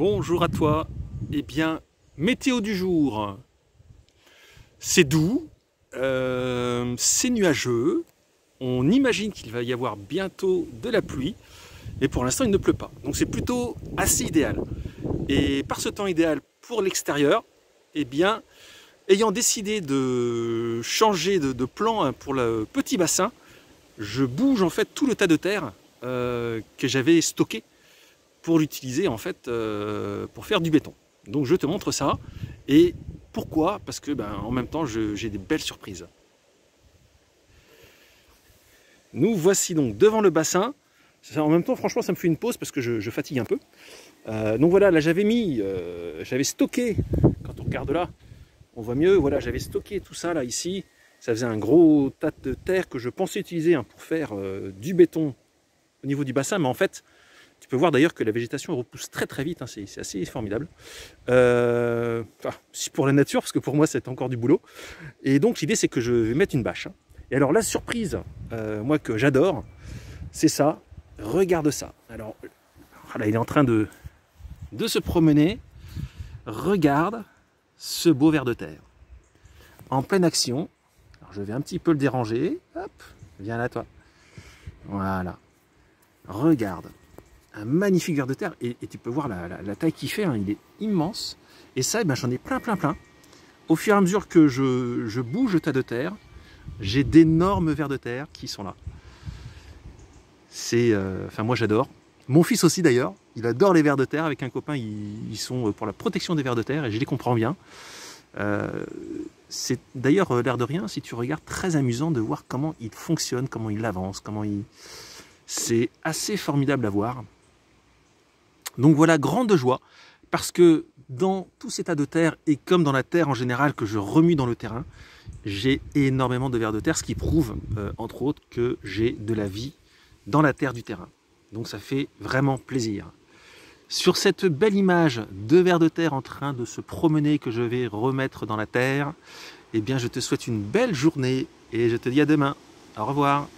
Bonjour à toi. Eh bien, météo du jour. C'est doux, c'est nuageux. On imagine qu'il va y avoir bientôt de la pluie. Et pour l'instant, il ne pleut pas. Donc c'est plutôt assez idéal. Et par ce temps idéal pour l'extérieur, eh bien, ayant décidé de changer de plan pour le petit bassin, je bouge en fait tout le tas de terre que j'avais stocké pour l'utiliser en fait pour faire du béton. Donc je te montre ça. Et pourquoi? Parce que en même temps j'ai des belles surprises. Nous voici donc devant le bassin. En même temps franchement ça me fait une pause parce que je fatigue un peu. Donc voilà, là j'avais stocké, quand on regarde là, on voit mieux, voilà, j'avais stocké tout ça là ici. Ça faisait un gros tas de terre que je pensais utiliser pour faire du béton au niveau du bassin, mais en fait tu peux voir d'ailleurs que la végétation repousse très très vite, c'est assez formidable. Enfin, pour la nature, parce que pour moi c'est encore du boulot. Et donc l'idée c'est que je vais mettre une bâche. Et alors la surprise, moi que j'adore, c'est ça. Regarde ça. Alors voilà, il est en train de se promener. Regarde ce beau ver de terre. En pleine action. Alors je vais un petit peu le déranger. Hop, viens là toi. Voilà. Regarde. Un magnifique ver de terre. Et tu peux voir la taille qu'il fait. Il est immense. Et ça, j'en ai plein. Au fur et à mesure que je bouge le tas de terre, j'ai d'énormes vers de terre qui sont là. C'est, enfin moi j'adore. Mon fils aussi d'ailleurs, il adore les vers de terre. Avec un copain, ils sont pour la protection des vers de terre et je les comprends bien. C'est d'ailleurs l'air de rien, si tu regardes, très amusant de voir comment il fonctionne, comment il avance, comment il... C'est assez formidable à voir. Donc voilà, grande joie, parce que dans tous ces tas de terre, et comme dans la terre en général que je remue dans le terrain, j'ai énormément de vers de terre, ce qui prouve, entre autres, que j'ai de la vie dans la terre du terrain. Donc ça fait vraiment plaisir. Sur cette belle image de vers de terre en train de se promener, que je vais remettre dans la terre, eh bien je te souhaite une belle journée, et je te dis à demain. Au revoir.